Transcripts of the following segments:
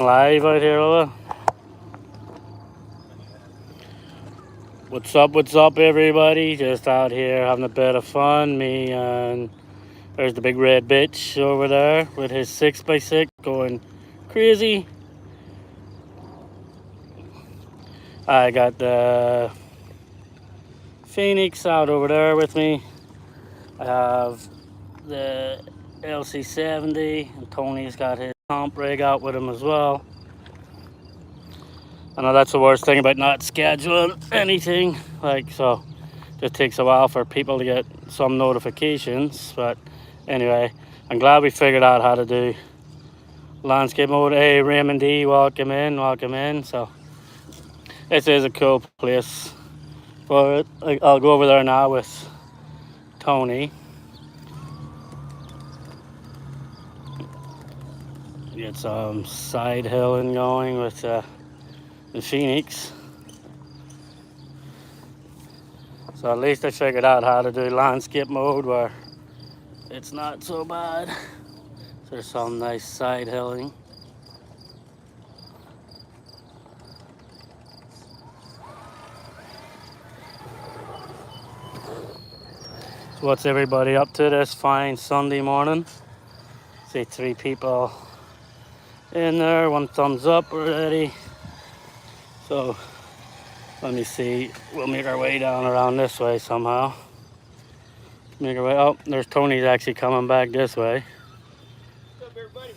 live out here, Lola. What's up, everybody? Just out here having a bit of fun. Me and there's the big red bitch over there with his 6x6 going crazy. I got the Phoenix out over there with me. I have the LC70, and Tony's got his comp rig out with him as well. I know that's the worst thing about not scheduling anything. So it takes a while for people to get some notifications. But anyway, I'm glad we figured out how to do landscape mode. Hey, Raymond D, welcome in. So this is a cool place for it. I'll go over there now with Tony. Get some side hilling going with the Phoenix. So at least I figured out how to do landscape mode where it's not so bad. So there's some nice side hilling. So what's everybody up to this fine Sunday morning? See 3 people in there, 1 thumbs up already. So let me see, we'll make our way down around this way somehow. Make our way, oh, there's Tony's actually coming back this way. What's up, everybody?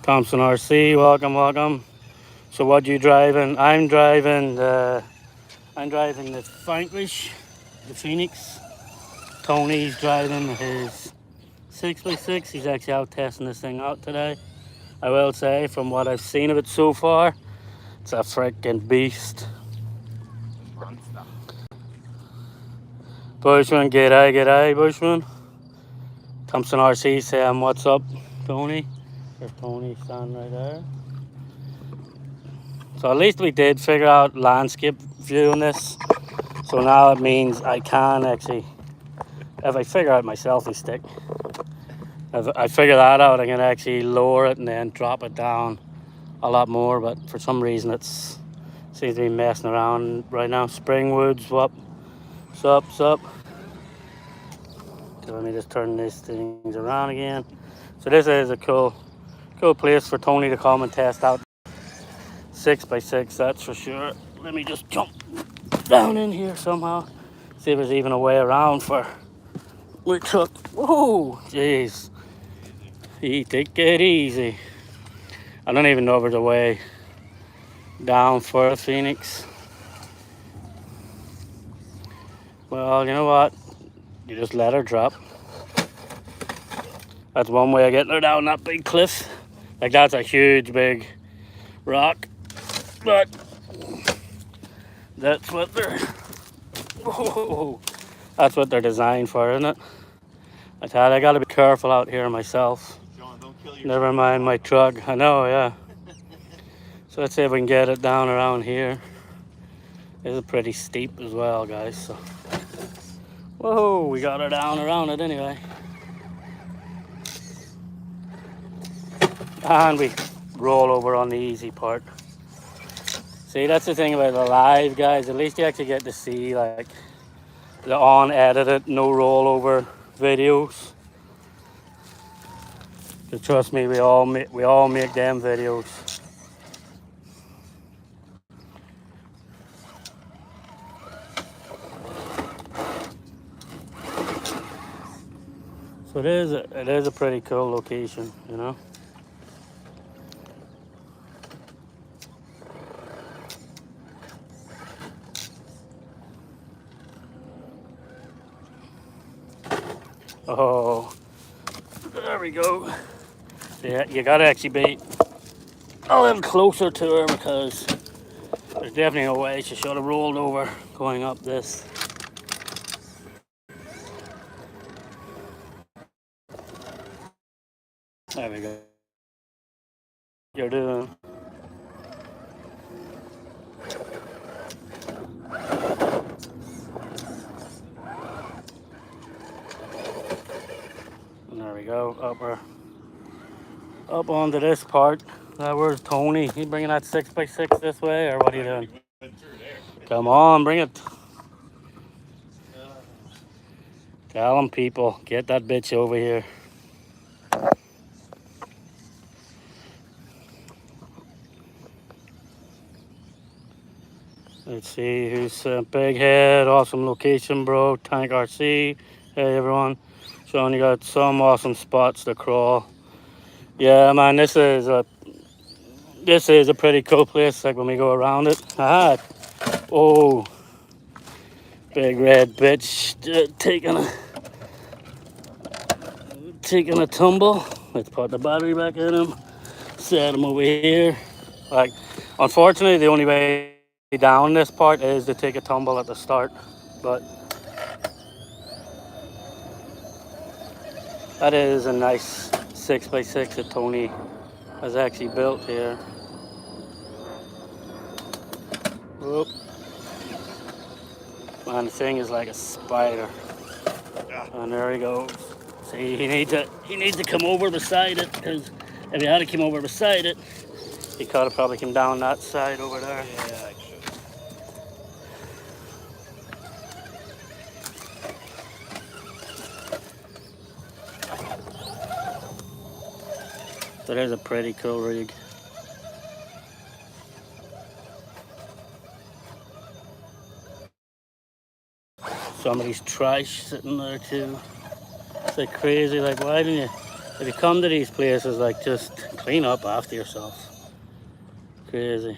Thompson RC, welcome. So what you driving? I'm driving the Vanquish, the Phoenix. Tony's driving his 6x6. He's actually out testing this thing out today. I will say, from what I've seen of it so far, it's a freaking beast. Bushman, g'day, Bushman. Thompson RC saying, what's up, Tony? There's Tony standing right there. So at least we did figure out landscape view on this. So now it means I can actually, if I figure out my selfie stick, if I figure that out, I can actually lower it and then drop it down a lot more. But for some reason, it seems to be messing around right now. Springwoods, what's up? So let me just turn these things around again. So this is a cool place for Tony to come and test out 6x6, that's for sure. Let me just jump down in here somehow. See if there's even a way around for my truck. Whoa, jeez. Take it easy. I don't even know if there's a way down for a Phoenix. Well, you know what? You just let her drop. That's one way of getting her down that big cliff. Like, that's a huge, big rock. But that's what they're... Whoa, that's what they're designed for, isn't it? I tell you, I gotta be careful out here myself. John, don't kill yourself. Never mind my truck. I know, yeah. So let's see if we can get it down around here. This is pretty steep as well, guys. So, whoa, we got her down around it anyway. And we roll over on the easy part. See, that's the thing about the live, guys. At least you actually get to see, like, the unedited, no rollover videos. Because trust me, we all make them videos. So it is a pretty cool location, you know. Oh, there we go. Yeah, you gotta actually be a little closer to her because there's definitely no way she should have rolled over going up this. There we go. You're doing. And there we go, upper. up onto this part. Where's Tony? You bringing that 6x6 this way, or what are you doing? Come on, bring it. Tell them, people, get that bitch over here. Let's see who's Big Head. Awesome location, bro. Tank RC. Hey, everyone. Sean, you got some awesome spots to crawl. Yeah, man, this is a pretty cool place. Like when we go around it. Ah, oh, big red bitch taking a tumble. Let's put the battery back in him. Set him over here. Like, unfortunately, the only way down this part is to take a tumble at the start, but that is a nice 6x6 that Tony has actually built here. Whoop. Man, the thing is like a spider. And there he goes. See, he needs to come over beside it, because if he had to come over beside it, he could have probably come down that side over there. Yeah, I should. So there's a pretty cool rig. Somebody's trash sitting there too. It's like crazy. Like, why don't you, if you come to these places, like, just clean up after yourself. Crazy.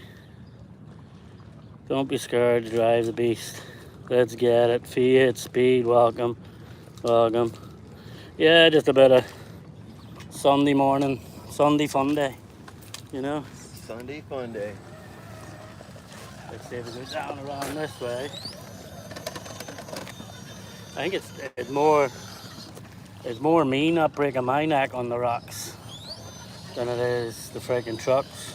Don't be scared to drive the beast. Let's get it. Fiat, speed, welcome. Welcome. Yeah, just a bit of Sunday morning, Sunday fun day, you know? Sunday fun day. Let's see if we go down around this way. I think it's more me not breaking my neck on the rocks than it is the freaking trucks.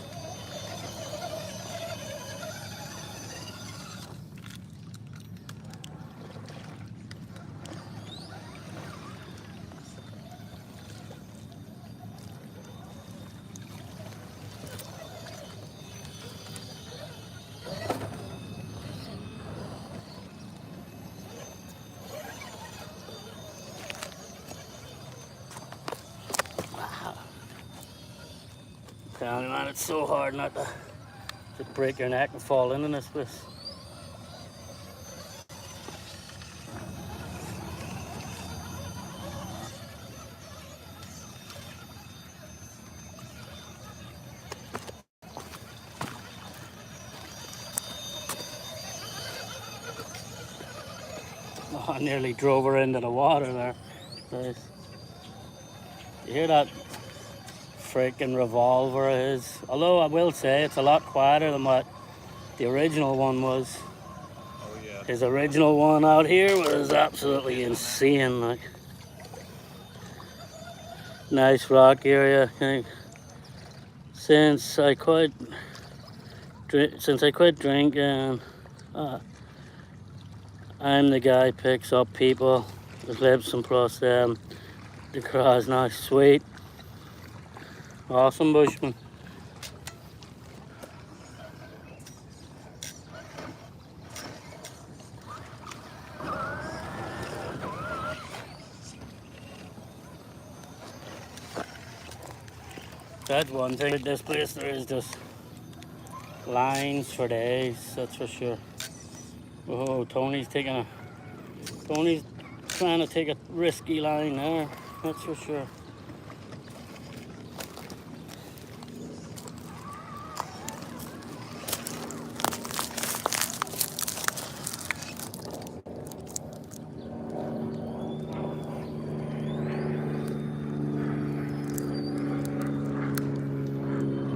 Telling you, man, it's so hard not to break your neck and fall in this place. Oh, I nearly drove her into the water there. Nice. You hear that freaking revolver is? Although I will say it's a lot quieter than what the original one was. Oh yeah. His original one out here was absolutely insane. Like, nice rock area. I think since I quit drinking, I'm the guy picks up people that lives across them. The crowd's nice, sweet, awesome bushman. That's one thing with this place, there is just lines for days, that's for sure. Oh, Tony's trying to take a risky line there, that's for sure.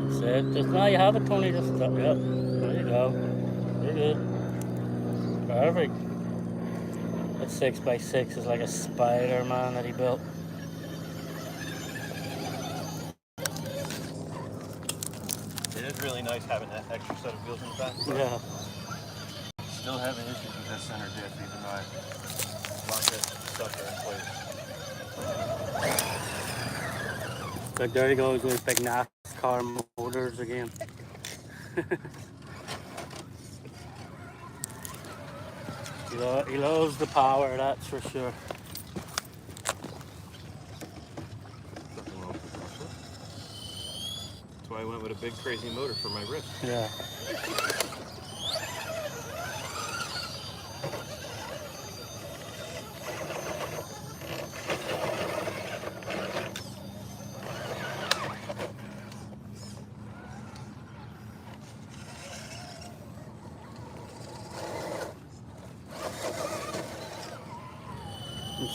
That's it. Just now you have it, Tony. Just yep. There you go. You're good. Perfect. That 6x6 is like a spider, man, that he built. It is really nice having that extra set of wheels in the back. Yeah. Still having issues with that center diff, even though I locked that sucker in place. Like there he goes with big NASCAR motors again. He loves the power, that's for sure. Nothing wrong with the compressor. That's why I went with a big crazy motor for my wrist. Yeah.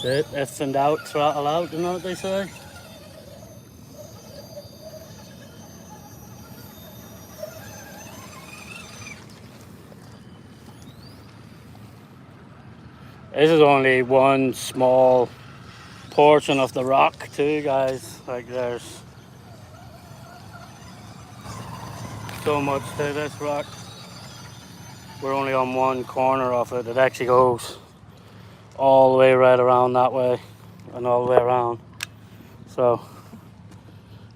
That's it. F and out, throttle out, you know what they say? This is only one small portion of the rock too, guys. Like there's so much to this rock. We're only on one corner of it. It actually goes all the way right around that way and all the way around. So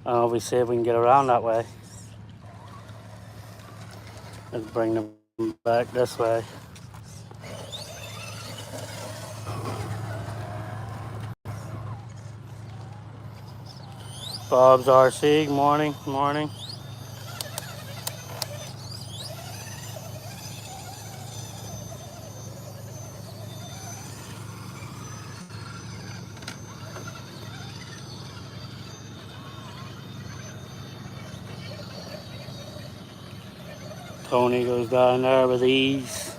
we see if we can get around that way. Let's bring them back this way. Bob's RC, morning, morning. Tony goes down there with ease.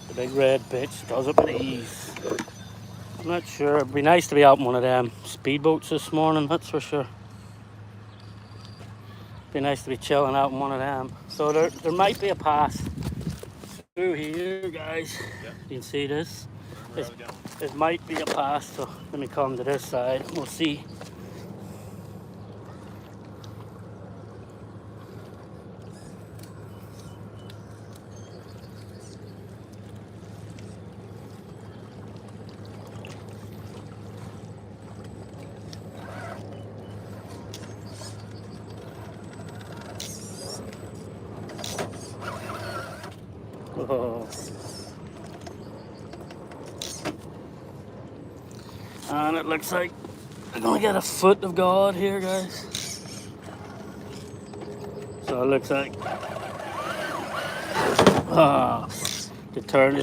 The big red bitch does it with ease. I'm not sure. It'd be nice to be out in one of them speedboats this morning, that's for sure. Be nice to be chilling out in one of them. So there might be a pass through here, guys. Yep. You can see this. It might be a pass, so let me come to this side. We'll see. Oh. And it looks like we're gonna get a foot of God here, guys. So it looks like the turn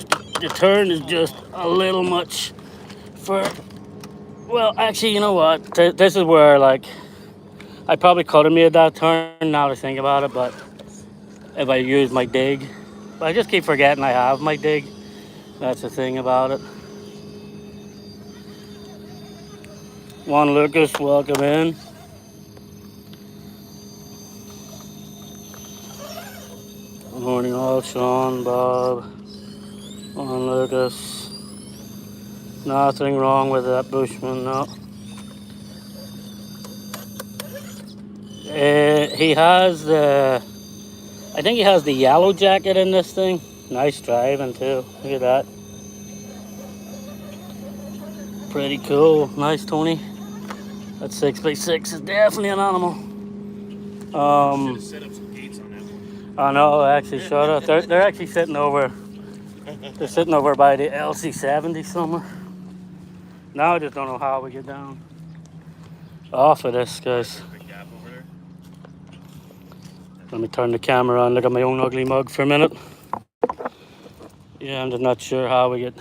is just a little much for. Well, actually, you know what? This is where like I probably could have made that turn. Now to think about it, but if I use my dig, but I just keep forgetting I have my dig. That's the thing about it. Juan Lucas, welcome in. Good morning all, Sean, Bob, Juan Lucas. Nothing wrong with that Bushman, no. He has the, I think he has the yellow jacket in this thing. Nice driving too, look at that. Pretty cool, nice Tony. That 6x6 is definitely an animal. Should have set up some gates on that one. I know, actually, shut up. They're actually sitting over. They're sitting over by the LC70 somewhere. Now I just don't know how we get down off of this, guys. Big gap over there. Let me turn the camera on. Look at my own ugly mug for a minute. Yeah, I'm just not sure how we get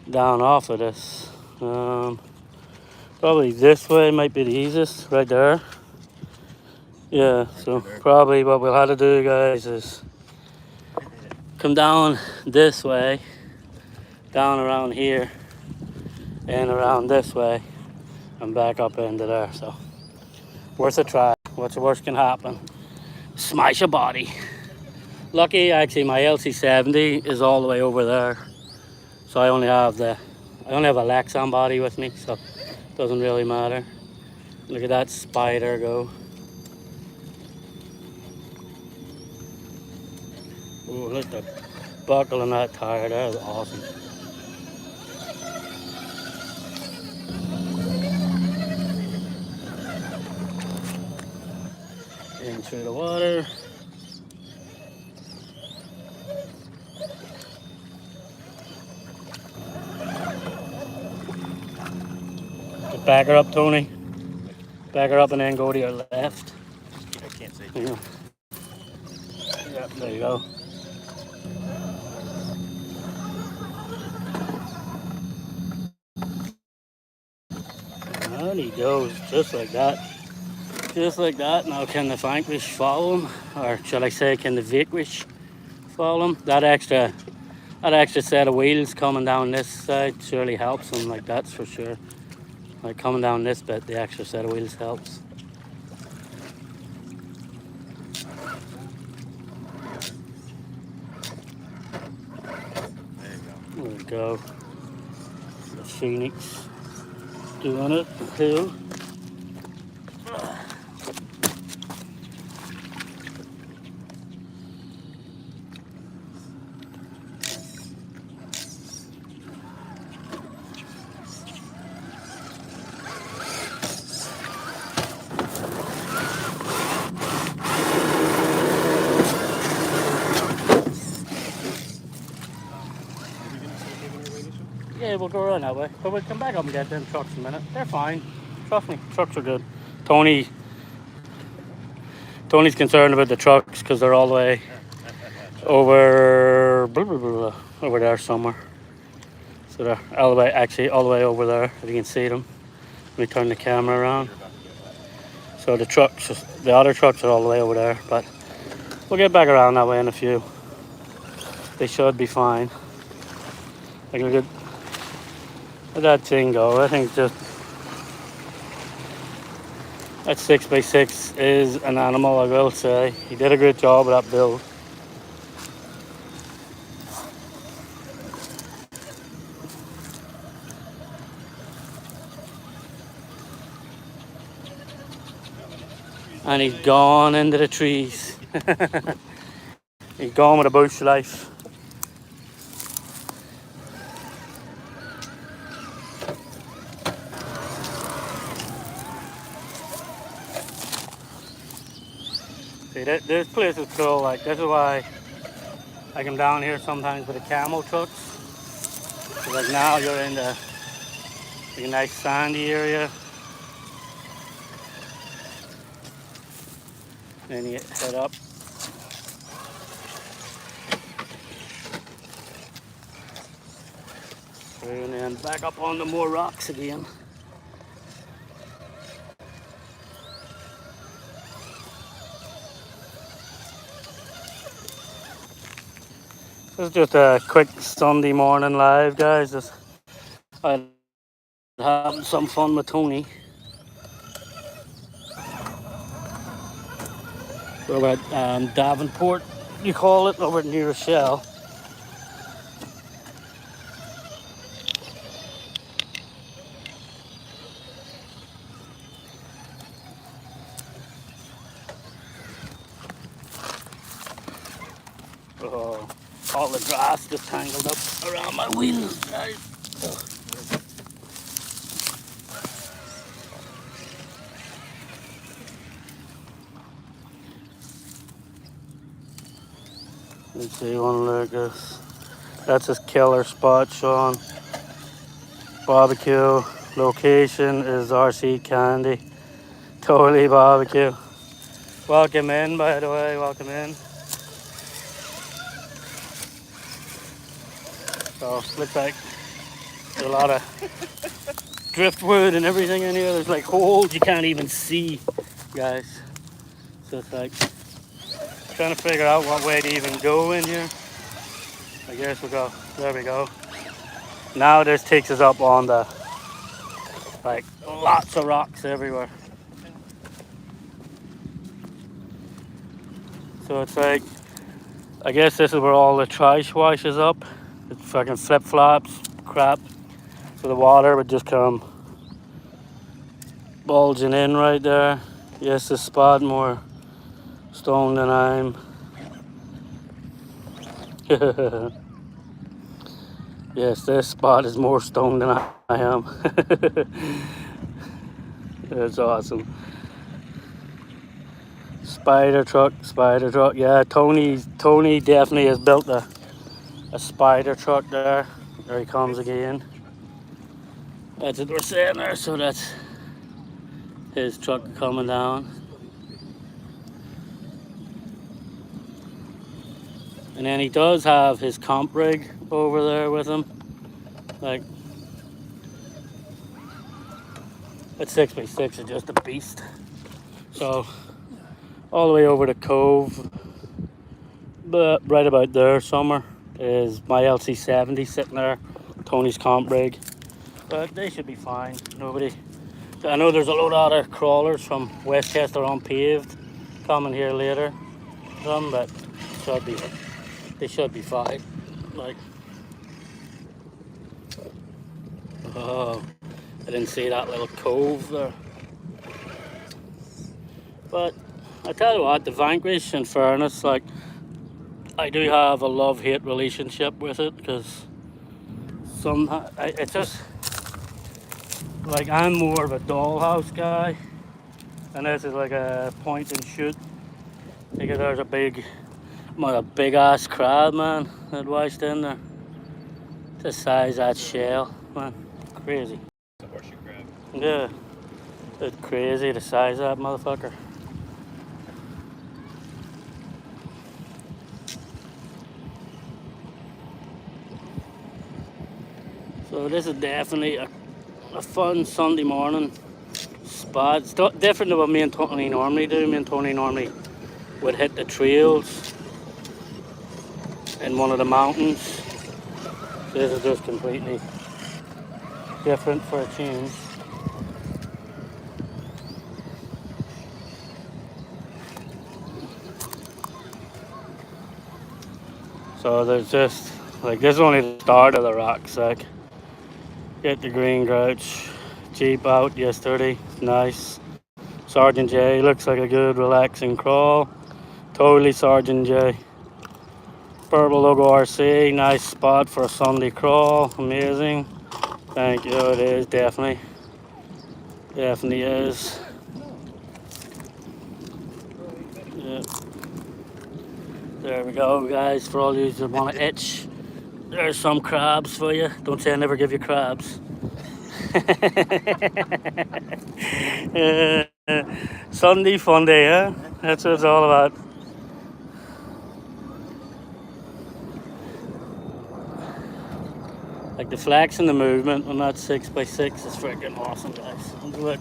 down off of this. Probably this way might be the easiest, right there. Yeah, so probably what we'll have to do, guys, is come down this way, down around here, and around this way, and back up into there. So, worth a try. What's the worst can happen? Smash a body. Lucky, actually, my LC70 is all the way over there, so I only have a Lexan body with me, so it doesn't really matter. Look at that spider go. Oh, look at the buckle on that tire. That is awesome. in through the water. Just back her up, Tony. Back her up and then go to your left. I can't say. Yeah. Yep, there you go. And he goes just like that. Just like that. Now can the vanquish follow him? Or shall I say, can the vanquish follow him? That extra set of wheels coming down this side surely helps him, like that's for sure. Like coming down this bit, the extra set of wheels helps. There you go. There we go. The Phoenix doing it too. Yeah, we'll go around that way. But we'll come back up and get them trucks in a minute. They're fine. Trust me, trucks are good. Tony's concerned about the trucks because they're all the way over over there somewhere. So they're all the way over there. If you can see them. Let me turn the camera around. So the other trucks are all the way over there, but we'll get back around that way in a few. They should be fine. Like look at that thing go. I think just that 6x6 is an animal, I will say. He did a good job with that build. And he's gone into the trees. He's gone with a bush life. See, this place is cool. Like, this is why I come down here sometimes with the camel trucks. Like now you're in the like a nice sandy area. Then you head up. And then back up on the more rocks again. This is just a quick Sunday morning live, guys. Just having some fun with Tony. We're at Davenport, you call it, over near Rochelle. Oh, all the grass just tangled up around my wheels, guys. Let's see, one look at this. That's his killer spot, Sean. Barbecue. Location is RC Candy. Totally barbecue. Welcome in, by the way, welcome in. So, looks like there's a lot of driftwood and everything in here. There's like holes you can't even see, guys. So it's like trying to figure out what way to even go in here. I guess we'll go. There we go. Now this takes us up on the like lots of rocks everywhere. So it's like I guess this is where all the trash washes up. It's fucking flip flops, crap. So the water would just come bulging in right there. Yes, this spot more stone than I'm. Yes, this spot is more stone than I am. That's awesome. Spider truck. Yeah, Tony definitely has built a spider truck there. There he comes again. That's what we're saying there, so that's his truck coming down. And then he does have his comp rig over there with him. Like, that 6x6 is just a beast. So, all the way over the cove, but right about there somewhere, is my LC70 sitting there, Tony's comp rig. But they should be fine. I know there's a load of other crawlers from Westchester unpaved coming here later. Some, but they should be fine. Like, oh, I didn't see that little cove there. But I tell you what, the Vanquish, in fairness, like, I do have a love-hate relationship with it, because it's just like, I'm more of a dollhouse guy, and this is like a point and shoot. Because there's a big ass crab, man, that washed in there. The size of that shell, man, crazy. It's a horseshoe crab. Yeah, it's crazy, the size of that motherfucker. So this is definitely a fun Sunday morning spot. It's different than what me and Tony normally do. Me and Tony normally would hit the trails in one of the mountains. This is just completely different for a change. So there's just, like, this is only the start of the rucksack. Get the green grouch Jeep out yesterday, nice. Sergeant J, looks like a good relaxing crawl. Totally Sergeant J. Purple logo RC, nice spot for a Sunday crawl, amazing. Thank you, it is, definitely is. Yeah. There we go, guys, for all you that want to itch. There's some crabs for you. Don't say I never give you crabs. Sunday funday, huh? That's what it's all about. Like, the flex and the movement on that 6x6 is freaking awesome, guys. Look,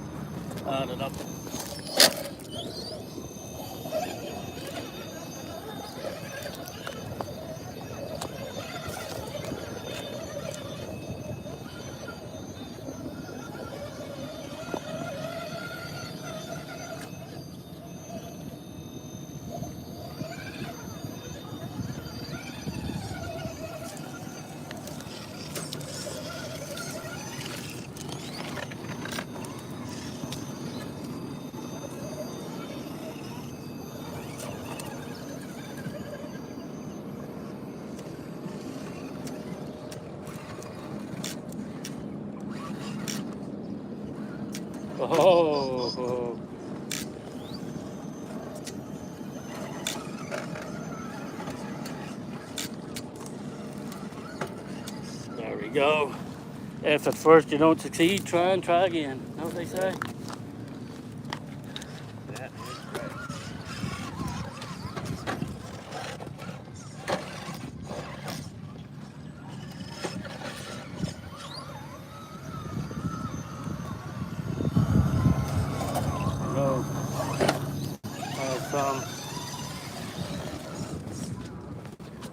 add it up. Oh, there we go. If at first you don't succeed, try again. Know what they say? That is right. No.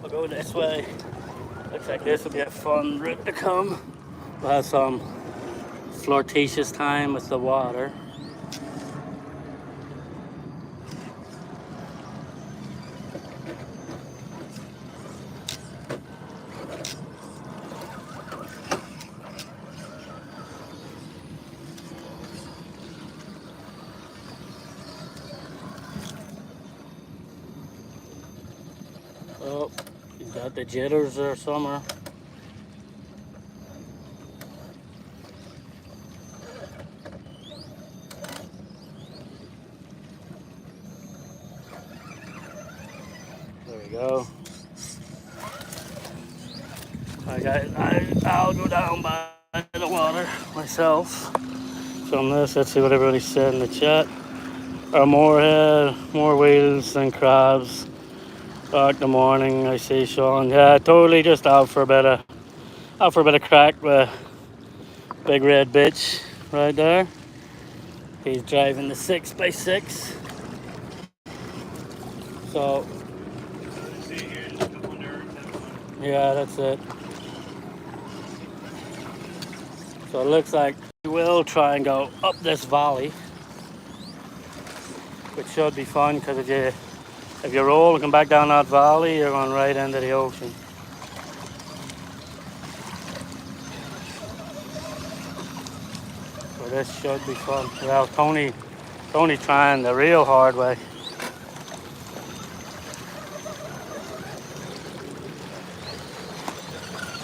We'll go this way. Looks like this will be a fun route to come. We'll have some flirtatious time with the water. Oh, he's got the jitters there somewhere. we go. I'll go down by the water myself. From this, let's see what everybody said in the chat. More whales than crabs. Back in the morning, I see Sean. Yeah, totally just out for a bit of crack with big red bitch right there. He's driving the 6x6. So yeah, that's it. So it looks like we will try and go up this valley, which should be fun because if you roll and come back down that valley, you're going right into the ocean. So this should be fun. Well, Tony's trying the real hard way.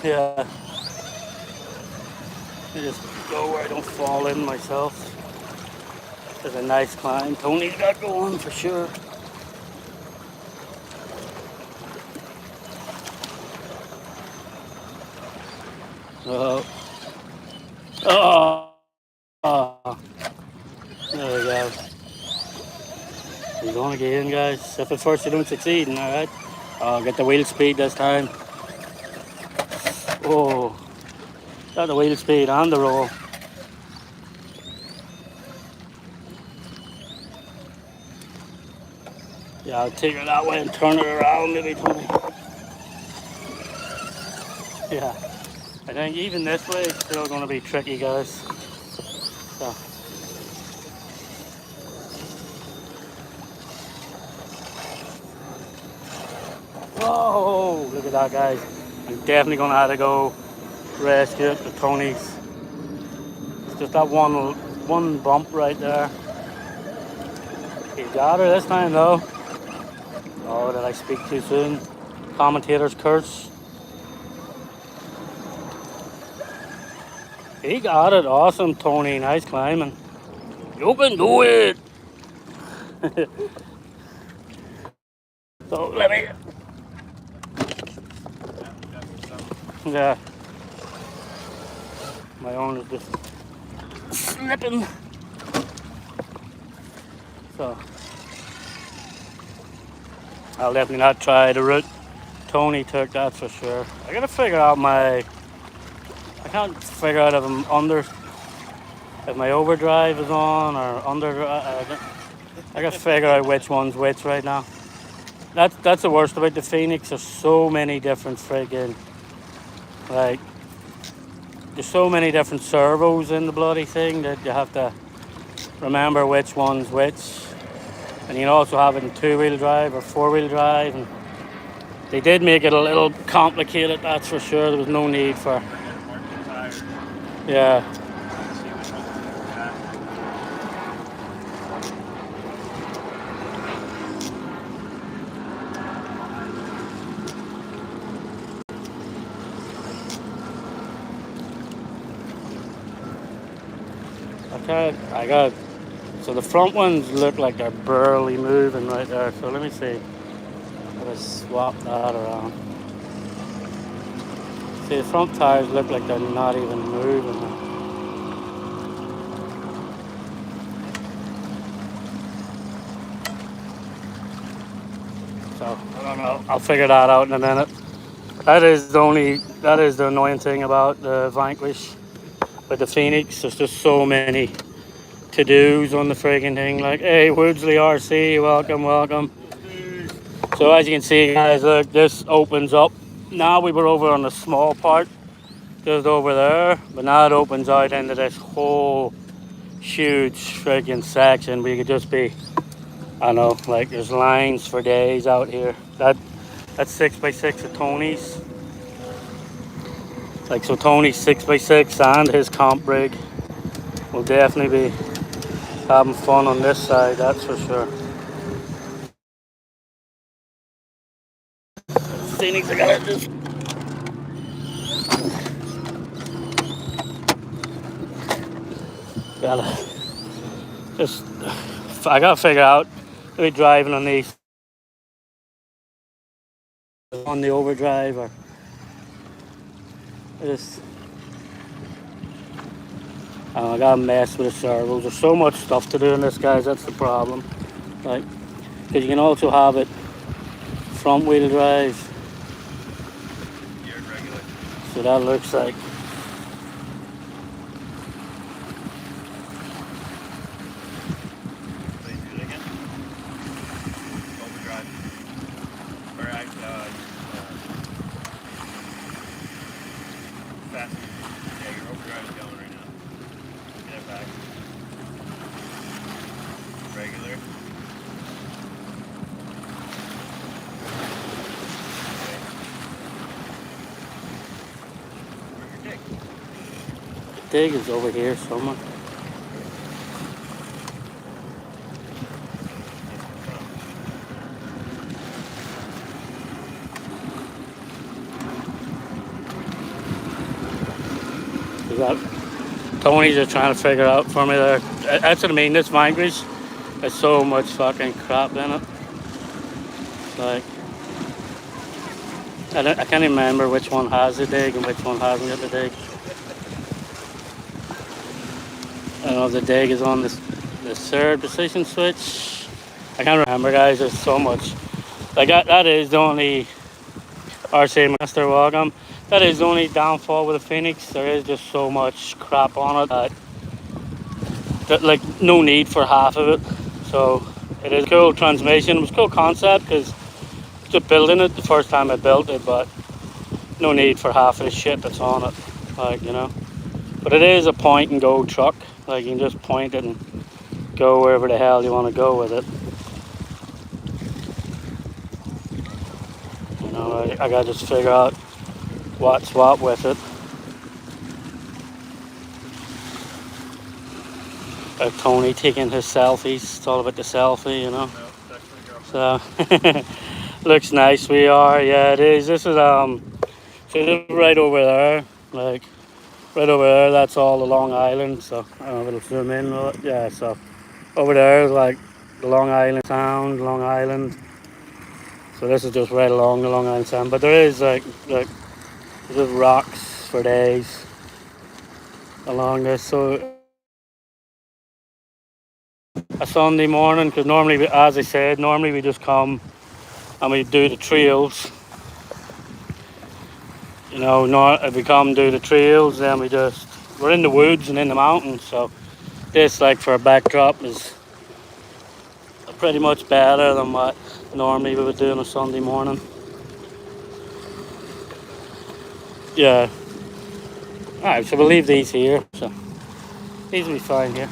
Yeah. I just go where I don't fall in myself. It's a nice climb. Tony's got going for sure. Oh. Oh. There we go. You're going again, guys. If at first you don't succeed, alright. Get the wheel speed this time. Oh. Got the wheel speed and the roll. Yeah, I'll take her that way and turn her around maybe, Tony. Yeah. I think even this way it's still going to be tricky, guys. So. Whoa, look at that, guys. I'm definitely going to have to go rescue it with Tony's. It's just that one bump right there. He got her this time, though. Oh, did I speak too soon? Commentator's curse. He got it. Awesome, Tony. Nice climbing. You can do it. So let me. Yeah. My own is just slipping. So I'll definitely not try the route Tony took, that's for sure. I gotta figure out I can't figure out if my overdrive is on or underdrive. I gotta figure out which one's which right now. That's the worst about the Phoenix. There's so many different there's so many different servos in the bloody thing that you have to remember which one's which. And you can also have it in 2-wheel drive or 4-wheel drive. And they did make it a little complicated, that's for sure. There was no need for. Yeah. So the front ones look like they're barely moving right there. So let me see. Let's swap that around. See, the front tires look like they're not even moving. So I don't know. I'll figure that out in a minute. That is the annoying thing about the Vanquish. But the Phoenix, there's just so many to-dos on the friggin' thing. Like, hey, Woodsley RC, welcome. So as you can see, guys, look, this opens up. Now we were over on the small part, just over there. But now it opens out into this whole huge friggin' section. We could just be, I don't know, like there's lines for days out here. That's 6x6 of Tony's. Like, so Tony's 6x6 and his comp rig will definitely be having fun on this side, that's for sure. Phoenix, I gotta I gotta figure out, maybe driving on these on the overdrive, or just I gotta mess with the servos. There's so much stuff to do in this, guys. That's the problem. Like, because you can also have it front wheel drive. Geared regular. So that looks like. Please do it again. Overdrive. Or fast. Yeah, your overdrive is going right now. Get it back. Regular. Where's your dig? The dig is over here somewhere. Is that Tony's just trying to figure out for me there. That's what I mean. This vine grease has so much fucking crap in it. Like, I can't even remember which one has the dig and which one hasn't got the dig. I don't know if the dig is on this the third position switch. I can't remember, guys. There's so much. Like that is the only RC Master Welcome. That is the only downfall with the Phoenix. There is just so much crap on it that like no need for half of it. So it is a cool transmission. It was a cool concept because just building it the first time I built it, but no need for half of the shit that's on it. Like, you know. But it is a point and go truck. Like, you can just point it and go wherever the hell you want to go with it. You know, I gotta just figure out what's what with it. Tony taking his selfies. It's all about the selfie, you know. No, that's for the girlfriend. So looks nice. We are, yeah, it is. This is so this is right over there, like right over there. That's all the Long Island. So I don't know if it'll zoom in. Yeah, so over there is like the Long Island Sound, Long Island. So this is just right along the Long Island Sound. But there is like there's just rocks for days along this. So a Sunday morning, because normally, as I said, normally we just come and we do the trails. You know, if we come do the trails, then we're in the woods and in the mountains. So this, like for a backdrop, is pretty much better than what normally we would do on a Sunday morning. Yeah. Alright, so we'll leave these here. So these will be fine here.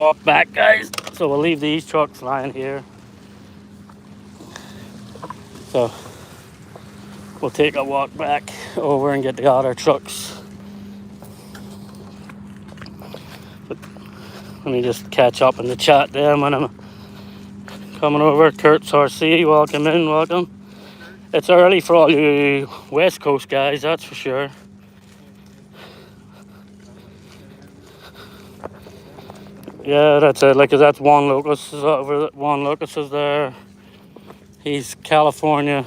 Walk back, guys. So we'll leave these trucks lying here. So we'll take a walk back over and get the other trucks. But let me just catch up in the chat there when I'm coming over. Kurt's RC, welcome in, welcome. It's early for all you West Coast guys, that's for sure. Yeah, that's it. Like, 'cause that's Juan Lucas is over. Juan Lucas is there. He's California.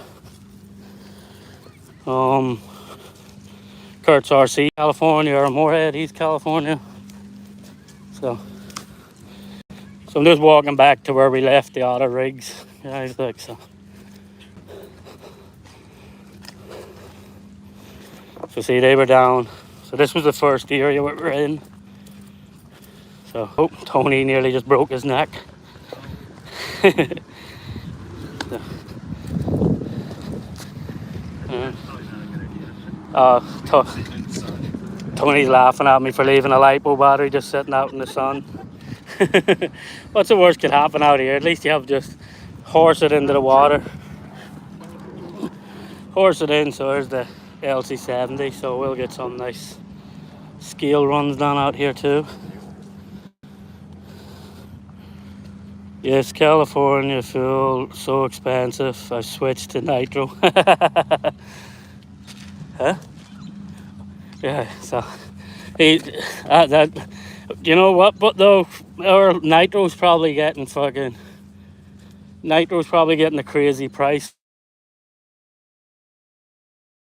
Kurt's RC, California, or Moorhead, he's California. So I'm just walking back to where we left the other rigs, guys. Like, so see, they were down. So this was the first area we were in. So, oh, Tony nearly just broke his neck. So, Tony's laughing at me for leaving a LiPo battery just sitting out in the sun. What's the worst could happen out here? At least you have just horse it into the water. Horse it in, so there's the LC70. So we'll get some nice scale runs done out here too. Yes, California fuel, so expensive. I switched to nitro. Huh? Yeah, so that you know what? But though our nitro's probably getting fucking Nitro's probably getting a crazy price.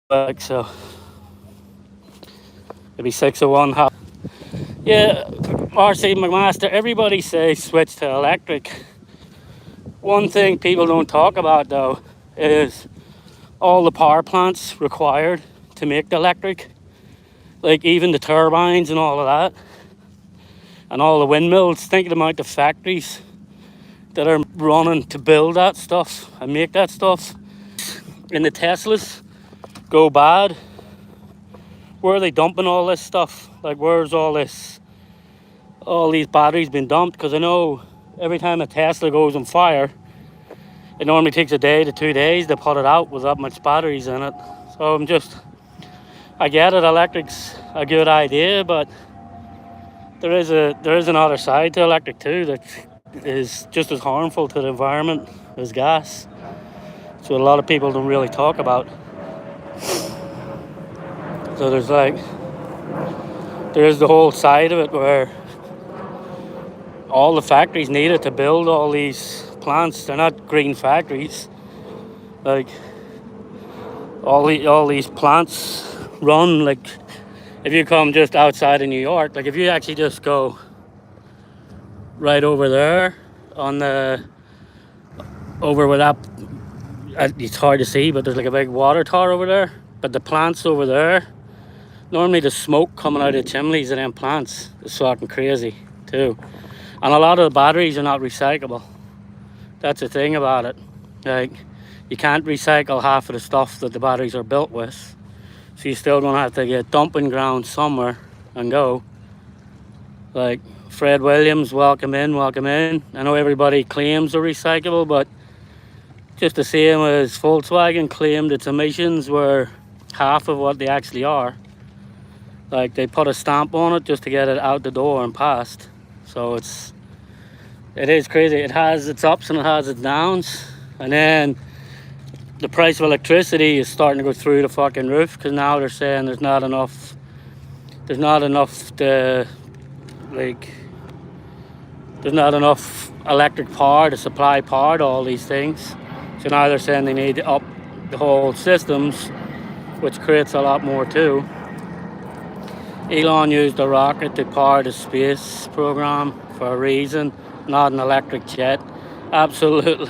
Like, so it'd be 6 of one. Yeah, RC McMaster, everybody says switch to electric. One thing people don't talk about though is all the power plants required to make the electric. Like even the turbines and all of that. And all the windmills. Think of the amount of factories that are running to build that stuff and make that stuff. And the Teslas go bad. Where are they dumping all this stuff? Like where's all these batteries been dumped? Because I know every time a Tesla goes on fire, it normally takes a day to 2 days to put it out with that much batteries in it. So I get it, electric's a good idea, but there is another side to electric too that is just as harmful to the environment as gas. So a lot of people don't really talk about. So there is the whole side of it where all the factories needed to build all these plants. They're not green factories. Like all these plants run, like if you come just outside of New York, like if you actually just go right over there over where that, it's hard to see, but there's like a big water tower over there. But the plants over there, normally the smoke coming out of the chimneys of them plants is fucking crazy too. And a lot of the batteries are not recyclable. That's the thing about it. Like, you can't recycle half of the stuff that the batteries are built with. So you're still gonna have to get dumping ground somewhere and go. Like, Fred Williams, welcome in. I know everybody claims they're recyclable, but just the same as Volkswagen claimed its emissions were half of what they actually are. Like, they put a stamp on it just to get it out the door and past. So it is crazy. It has its ups and it has its downs. And then the price of electricity is starting to go through the fucking roof because now they're saying there's not enough electric power to supply power to all these things. So now they're saying they need to up the whole systems, which creates a lot more too. Elon used a rocket to power the space program for a reason, not an electric jet. Absolutely,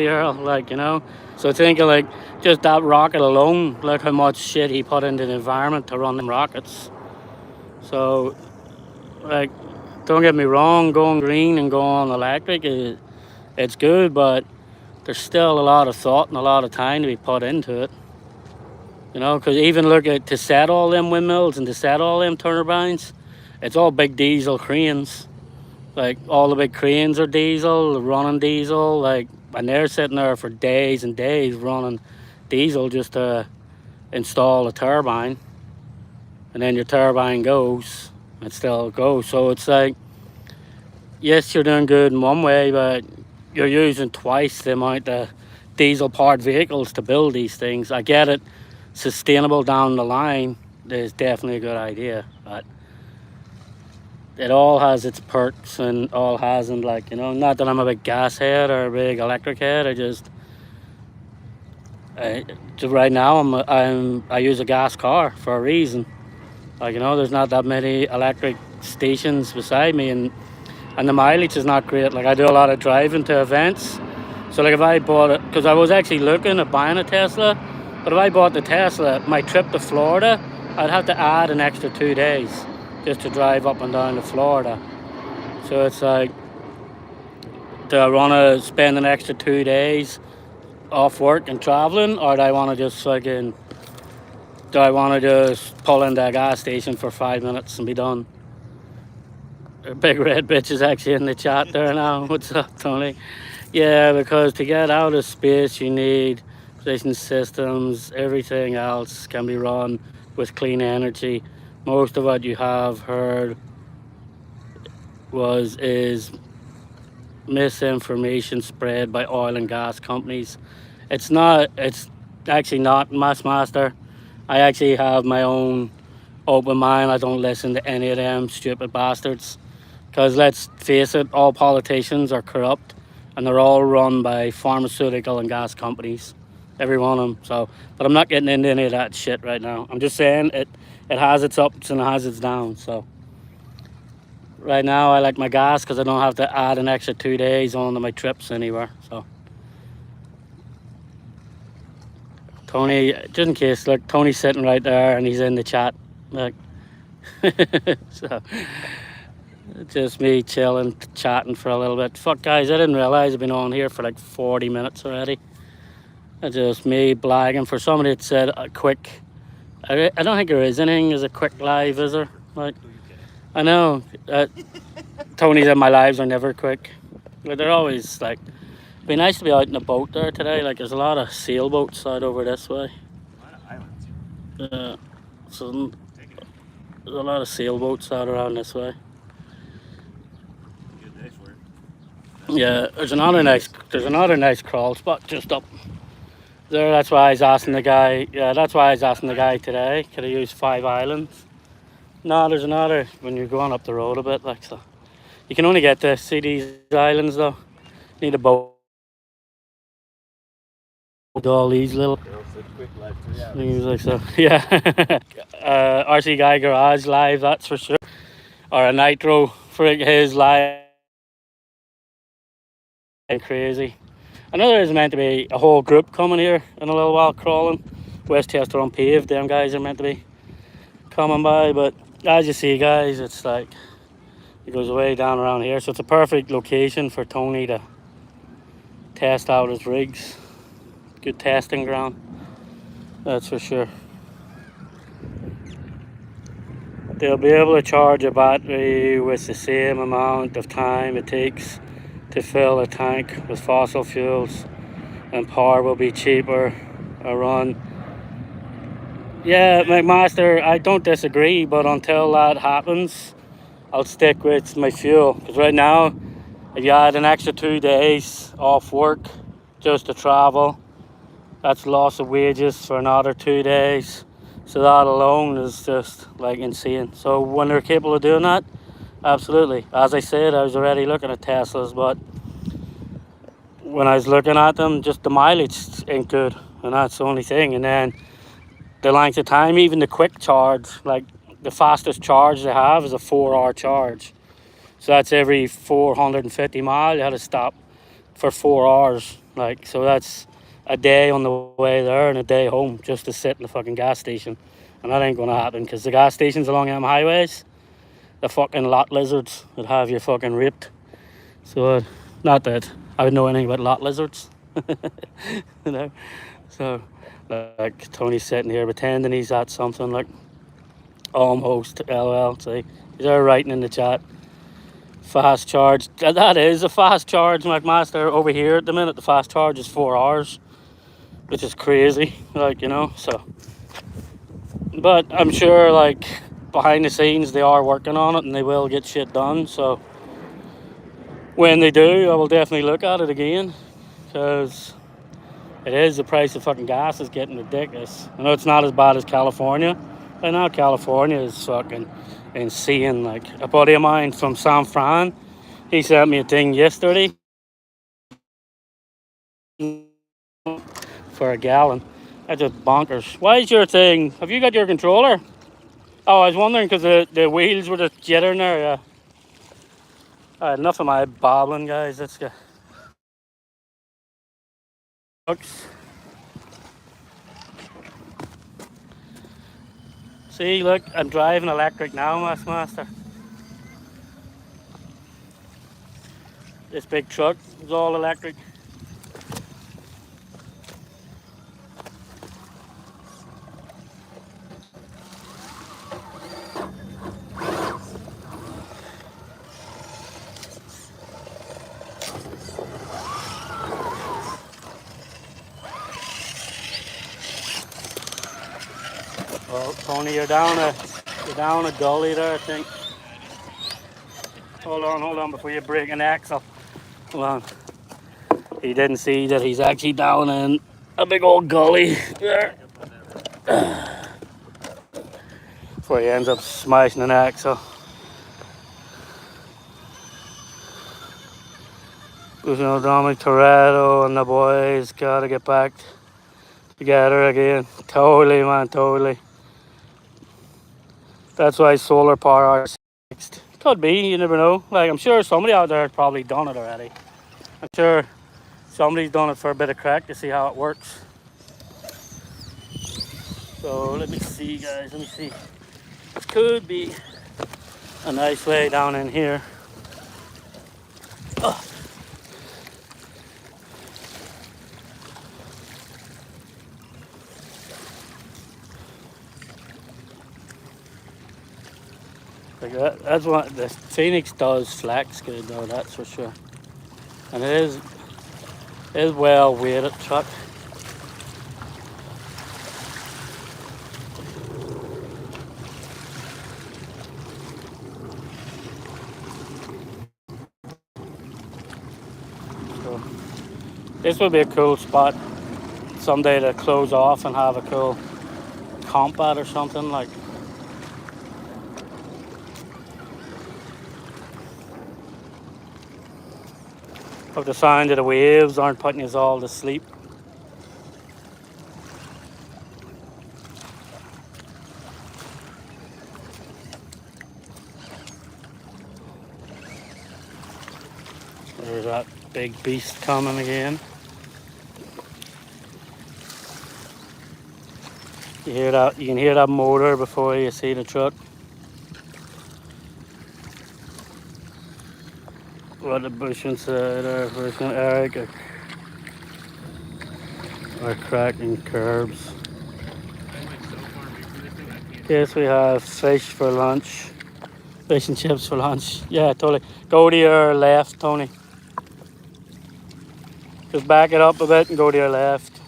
Earl. Like, you know. So think of like just that rocket alone, like how much shit he put into the environment to run them rockets. So, like, don't get me wrong, going green and going electric it's good, but there's still a lot of thought and a lot of time to be put into it. You know, because even look at to set all them windmills and to set all them turbines, it's all big diesel cranes. Like all the big cranes are diesel, running diesel, like, and they're sitting there for days and days running diesel just to install a turbine. And then your turbine goes, it still goes. So it's like, yes, you're doing good in one way, but you're using twice the amount of diesel powered vehicles to build these things. I get it, sustainable down the line is definitely a good idea, but it all has its perks and all hasn't, like, you know, not that I'm a big gas head or a big electric head. Right now I use a gas car for a reason. Like, you know, there's not that many electric stations beside me, and the mileage is not great. Like, I do a lot of driving to events. So like if I bought it, because I was actually looking at buying a Tesla, but if I bought the Tesla, my trip to Florida, I'd have to add an extra 2 days just to drive up and down to Florida. So it's like, do I want to spend an extra 2 days off work and traveling, or do I want to just pull into a gas station for 5 minutes and be done? A big red bitch is actually in the chat there now. What's up, Tony? Yeah, because to get out of space, you need position systems. Everything else can be run with clean energy. Most of what you have heard is misinformation spread by oil and gas companies. It's actually not, Master. I actually have my own open mind. I don't listen to any of them stupid bastards. Because let's face it, all politicians are corrupt and they're all run by pharmaceutical and gas companies, every one of them. So, but I'm not getting into any of that shit right now. I'm just saying it has its ups and it has its downs. So right now I like my gas because I don't have to add an extra 2 days onto my trips anywhere. So Tony, just in case, look, Tony's sitting right there and he's in the chat. Like, so just me chilling, chatting for a little bit. Fuck, guys, I didn't realize I've been on here for like 40 minutes already. It's just me blagging. For somebody that said a quick, I don't think there is anything as a quick live, is there? Like, I know Tony said my lives are never quick, but they're always like. It'd be nice to be out in a boat there today. Like, there's a lot of sailboats out over this way. A lot of islands. So there's a lot of sailboats out around this way. Good day for it. Yeah, there's another nice crawl spot just up there. That's why I was asking the guy. Yeah, that's why I was asking the guy today. Could I use 5 islands? No, there's another when you're going up the road a bit, like so. You can only get to see these islands though. You need a boat. All these little Quick live 3 hours. things like so. Yeah. RC Guy Garage live, that's for sure. Or a Nitro for his live. Crazy. I know there's meant to be a whole group coming here in a little while crawling. West Chester Unpaved, them guys are meant to be coming by, but as you see, guys, it's like it goes way down around here, so it's a perfect location for Tony to test out his rigs. Good testing ground, that's for sure. They'll be able to charge a battery with the same amount of time it takes to fill a tank with fossil fuels, and power will be cheaper a run. Yeah, McMaster, I don't disagree, but until that happens, I'll stick with my fuel. Because right now, if you add an extra 2 days off work just to travel, that's loss of wages for another 2 days. So that alone is just like insane. So when they're capable of doing that, absolutely. As I said, I was already looking at Teslas, but when I was looking at them, just the mileage ain't good, and that's the only thing. And then the length of time, even the quick charge, like the fastest charge they have is a 4-hour charge. So that's every 450 miles you had to stop for 4 hours. Like, so that's a day on the way there and a day home just to sit in the fucking gas station. And that ain't gonna happen because the gas stations along them highways, the fucking lot lizards would have you fucking ripped. So not that I would know anything about lot lizards. You know, so like Tony's sitting here pretending he's at something, like almost LOL. See, he's there writing in the chat. Fast charge. That is a fast charge, McMaster. Over here at the minute, the fast charge is 4 hours, which is crazy. Like, you know, so. But I'm sure, like, behind the scenes, they are working on it and they will get shit done. So when they do, I will definitely look at it again, because it is, the price of fucking gas is getting ridiculous. I know it's not as bad as California. Right now, California is fucking insane. Like, a buddy of mine from San Fran, he sent me a thing yesterday for a gallon. That's just bonkers. Why is your thing? Have you got your controller? Oh, I was wondering because the wheels were just jittering there. Yeah. All right, enough of my babbling, guys. Let's go. Oops. See, look, I'm driving electric now, Master. This big truck is all electric. Well, Tony, you're down a gully there, I think. Hold on, before you break an axle. Hold on. He didn't see that he's actually down in a big old gully there. Before he ends up smashing an axle. You know, Dominic Toretto and the boys gotta get back together again. Totally, man, totally. That's why solar power is fixed. Could be, you never know. Like, I'm sure somebody out there has probably done it already. I'm sure somebody's done it for a bit of crack to see how it works. So let me see, guys. Let me see. This could be a nice way down in here. Oh. Like that's what the Phoenix does. Flex good though, that's for sure. And it is well weighted truck. So this would be a cool spot someday to close off and have a cool combat or something like. Hope the sound of the waves aren't putting us all to sleep. There's that big beast coming again. You hear that? You can hear that motor before you see the truck. What the bush inside our person Eric are cracking curbs. Yes, we have fish for lunch. Fish and chips for lunch. Yeah, totally. Go to your left, Tony. Just back it up a bit and go to your left.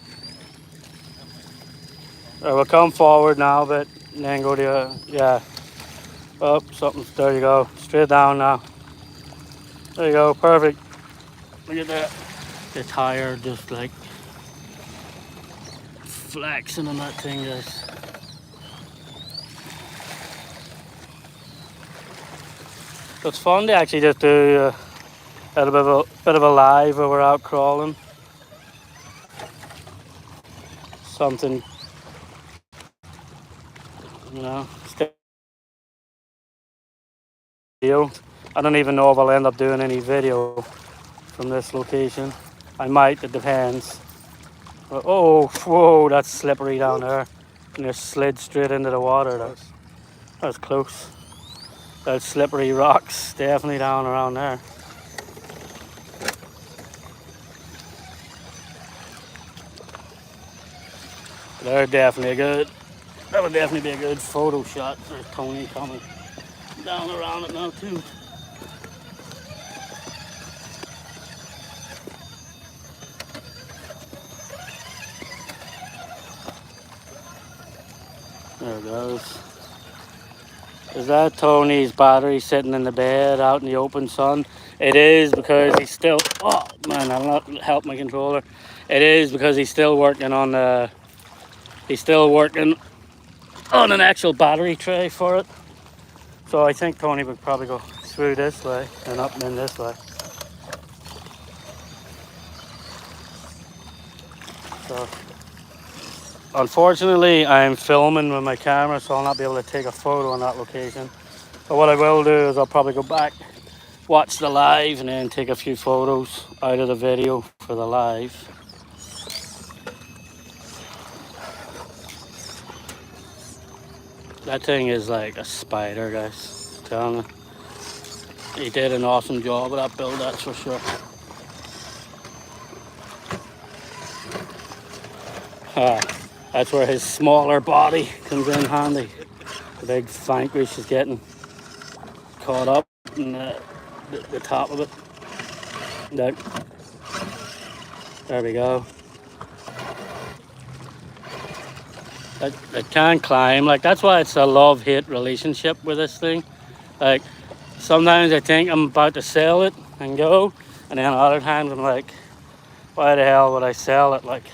Or we'll come forward now a bit and then go to your, yeah. Oh, something, there you go. Straight down now. There you go, perfect. Look at that. The tire just like flexing on that thing, guys. So it's fun to actually just do a bit of a live where we're out crawling. Something, you know, still. I don't even know if I'll end up doing any video from this location. I might, it depends. But, oh, whoa, that's slippery down there. And it slid straight into the water. That was close. Those slippery rocks, definitely down around there. They're definitely good. That would definitely be a good photo shot. There's Tony coming down around it now too. There it goes. Is that Tony's battery sitting in the bed out in the open sun? It is because he's still, oh man, I'll not help my controller. It is because he's still working on an actual battery tray for it. So I think Tony would probably go through this way and up and in this way. So unfortunately I'm filming with my camera, so I'll not be able to take a photo on that location. But what I will do is I'll probably go back, watch the live, and then take a few photos out of the video for the live. That thing is like a spider, guys. I'm telling you. He did an awesome job with that build, that's for sure. That's where his smaller body comes in handy. The big vanquish is getting caught up in the top of it. There we go. It can climb. Like, that's why it's a love-hate relationship with this thing. Like, sometimes I think I'm about to sell it and go, and then other times I'm like, why the hell would I sell it? Like,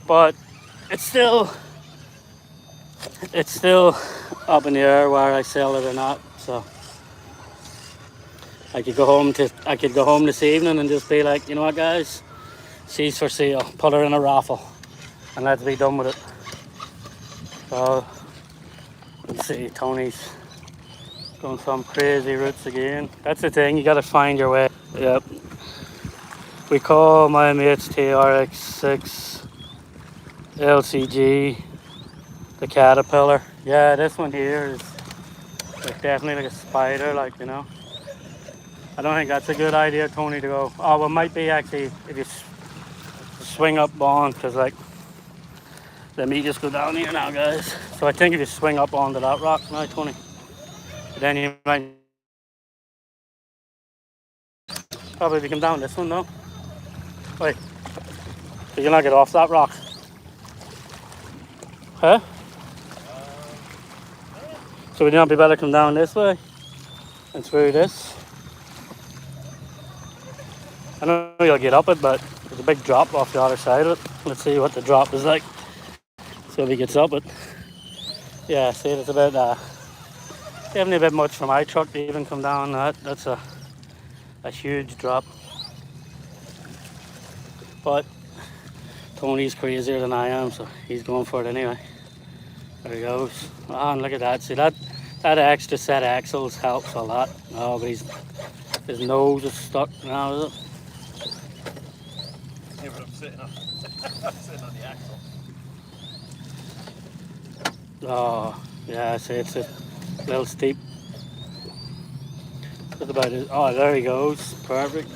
but it's still up in the air whether I sell it or not. So I could go home this evening and just be like, you know what, guys, she's for sale. Put her in a raffle, and let's be done with it. So let's see, Tony's going some crazy routes again. That's the thing, you gotta find your way. Yep. We call my mates TRX6 LCG the Caterpillar. Yeah, this one here is like definitely like a spider, like, you know. I don't think that's a good idea, Tony, to go. Oh, well, it might be actually if you swing up on, because like, let me just go down here now, guys. So I think if you swing up onto that rock now, Tony, then you might probably if you come down this one, though. Wait, so you'll not get off that rock, huh? So would you not be better come down this way and through this? I know you'll get up it, but there's a big drop off the other side of it. Let's see what the drop is like. So if he gets up it, yeah, see, it's about definitely a bit much for my truck to even come down that. That's a huge drop. But Tony's crazier than I am, so he's going for it anyway. There he goes. Oh, and look at that. See, that extra set of axles helps a lot. Oh, but his nose is stuck now, is it? Yeah, but I'm sitting on, I'm sitting on the axle. Oh, yeah, see, it's a little steep. That's about it. Oh, there he goes. Perfect.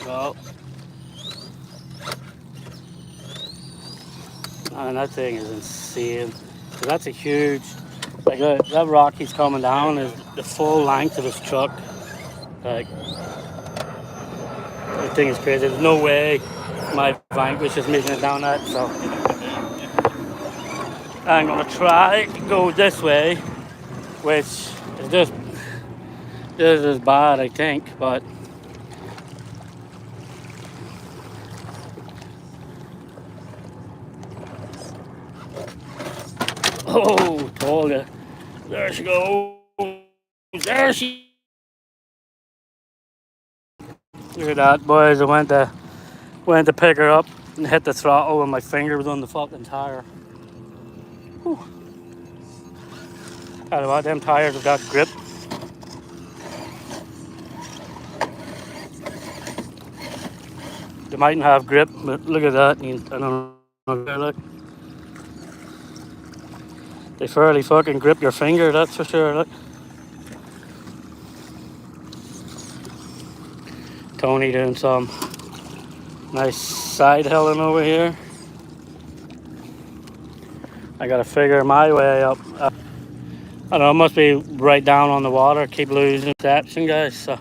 Oh. And that thing is insane. So that's a huge, like that rock he's coming down is the full length of his truck. Like, the thing is crazy. There's no way my Vanquish is making it down that, so I'm gonna try to go this way, which is just as bad, I think, but oh, told you. There she goes. There she. Look at that, boys. I went to pick her up and hit the throttle and my finger was on the fucking tire. Whew. I don't know, them tires have got grip. They mightn't have grip, but look at that. I don't know. Look. They fairly fucking grip your finger, that's for sure. Look. Tony doing some nice side hilling over here. I gotta figure my way up. I don't know, it must be right down on the water. Keep losing reception, guys. So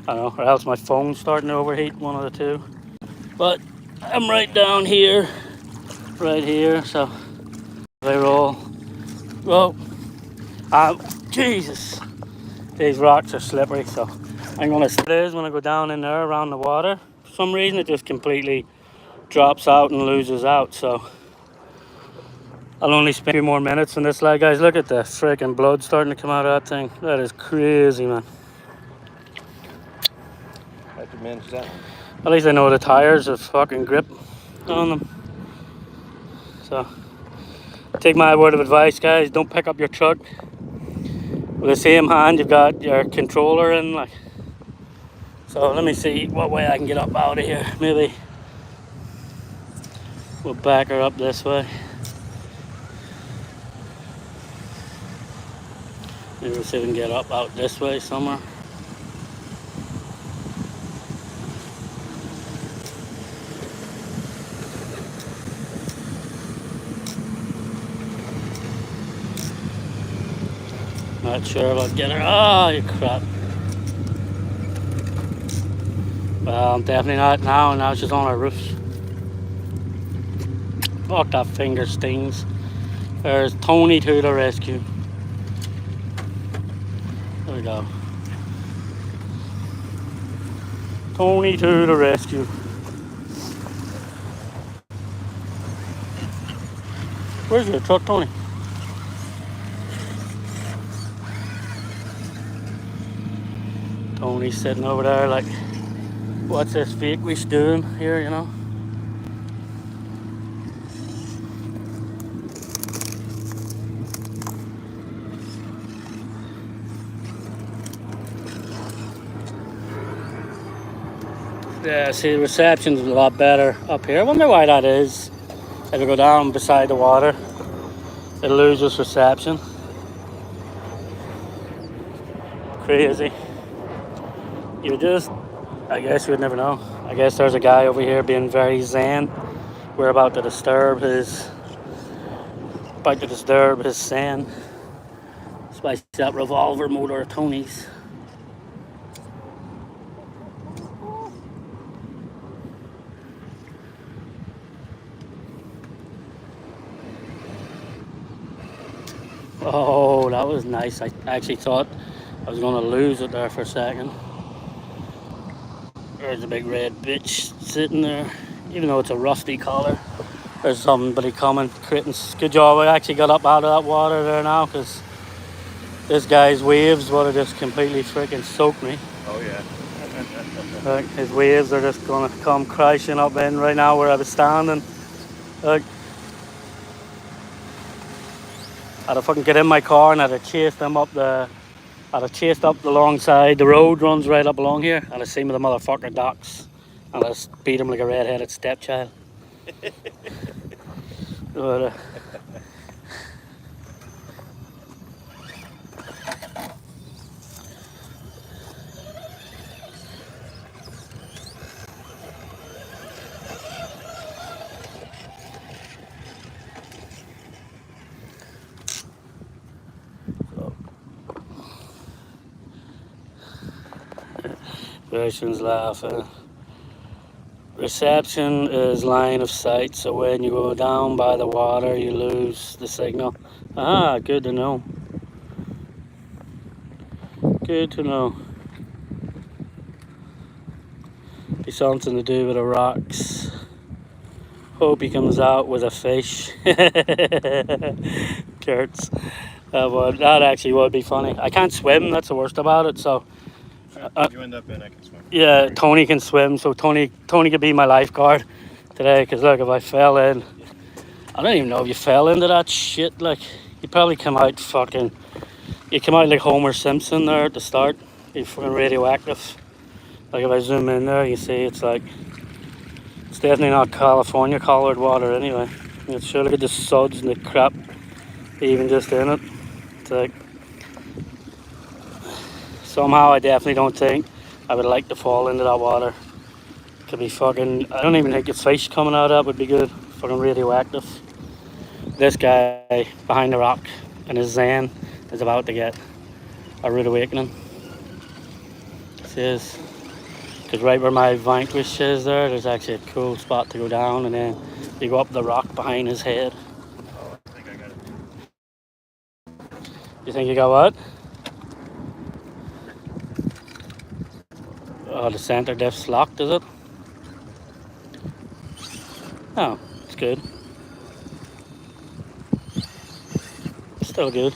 I don't know, or else my phone's starting to overheat, one of the two. But I'm right down here, right here. So they roll. Whoa. Jesus. These rocks are slippery, so I'm gonna it is when I go down in there around the water. For some reason it just completely drops out and loses out, so I'll only spend a few more minutes on this leg, guys. Look at the freaking blood starting to come out of that thing. That is crazy, man. I have to manage that one. At least I know the tires have fucking grip on them. So take my word of advice, guys, don't pick up your truck with the same hand you've got your controller in, like. So let me see what way I can get up out of here. Maybe we'll back her up this way. Maybe we'll see if we can get up out this way somewhere. Not sure if I'll get her. Oh, you crap. Well, I'm definitely not now. Now she's on our roofs. Fuck, that finger stings. There's Tony to the rescue. There we go. Tony to the rescue. Where's your truck, Tony? Tony's sitting over there like, what's this fake wish doing here, you know? Yeah, see, the reception's a lot better up here. I wonder why that is. If you go down beside the water, it loses reception. Crazy. I guess you would never know. I guess there's a guy over here being very zen. We're about to disturb his zen. Spice that revolver motor of Tony's. Oh, that was nice. I actually thought I was going to lose it there for a second. There's a big red bitch sitting there, even though it's a rusty collar. There's somebody coming, creating. Good job. I actually got up out of that water there now because this guy's waves would have just completely freaking soaked me. Oh yeah. Look, his waves are just going to come crashing up in right now where I was standing. Look. I'd have fucking get in my car and I'd have chased up the long side. The road runs right up along here. And I seen the motherfucker docks. And I just beat him like a red-headed stepchild. But, Version's laughing. Reception is line of sight, so when you go down by the water, you lose the signal. Ah, good to know. Good to know. Be something to do with the rocks. Hope he comes out with a fish. Kurtz. That actually would be funny. I can't swim, that's the worst about it, so. If you end up in, I can swim. Yeah, Tony can swim, so Tony could be my lifeguard today. Because look, if I fell in, I don't even know if you fell into that shit. Like, you probably come out like Homer Simpson there at the start. You're fucking radioactive. Like if I zoom in there, you see it's definitely not California colored water anyway. It's sure look at the suds and the crap even just in it. It's like, somehow I definitely don't think I would like to fall into that water. Could be fucking, I don't even think the fish coming out of that would be good. Fucking radioactive. This guy behind the rock and his zen is about to get a rude awakening. This is, because right where my vanquish is there's actually a cool spot to go down, and then you go up the rock behind his head. Oh, I think I got it. You think you got what? Oh, the center diff's locked, is it? Oh, it's good. Still good.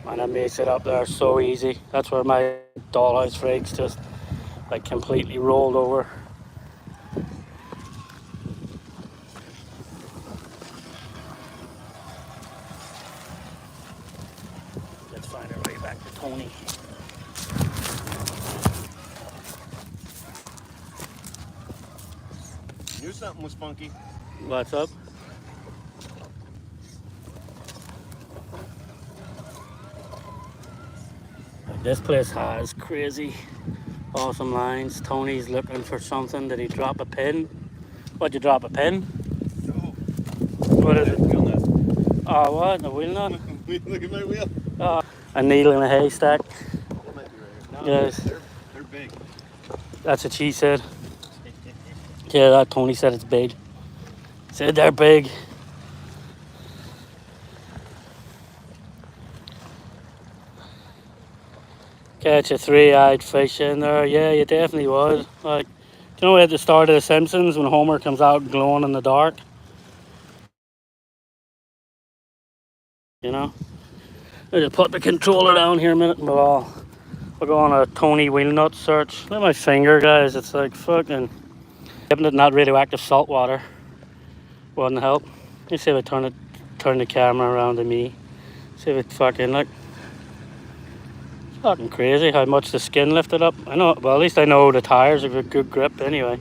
Man, that makes it up there so easy. That's where my dollhouse rigs just like completely rolled over. Let's find our way back to Tony. Knew something was funky. What's up? This place has crazy awesome lines. Tony's looking for something. Did he drop a pin? What'd you drop, a pin? No. What is it? Wheel nut. Oh, what? A wheel nut? Look at my wheel. A needle in a haystack. That might be right. No, Yes. They're big. That's what she said. Yeah, that Tony said it's big. Said they're big. catch a three-eyed fish in there. Yeah, you definitely would. Like, do you know at the start of The Simpsons when Homer comes out glowing in the dark? You know? I'll just put the controller down here a minute and we'll go on a Tony wheel nut search. Look at my finger, guys. It's like fucking... Dipping it in that radioactive salt water wouldn't help. Let's see if I turn the camera around to me. See if it fucking look. It's fucking crazy how much the skin lifted up. I know, well, at least I know the tires have a good grip anyway.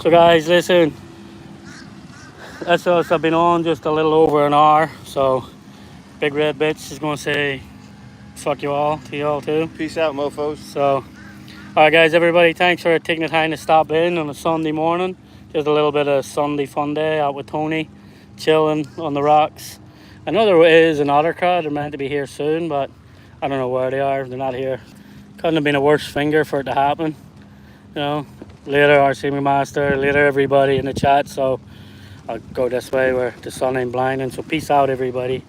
So guys, listen. That's us. I've been on just a little over an hour. So Big Red Bitch is going to say fuck you all to you all too. Peace out, mofos. So, alright guys, everybody, thanks for taking the time to stop in on a Sunday morning. Just a little bit of Sunday fun day out with Tony, chilling on the rocks. I know there is another crowd. They're meant to be here soon, but I don't know where they are. They're not here. Couldn't have been a worse finger for it to happen. You know, later RC Master, later everybody in the chat. So I'll go this way where the sun ain't blinding. So peace out, everybody.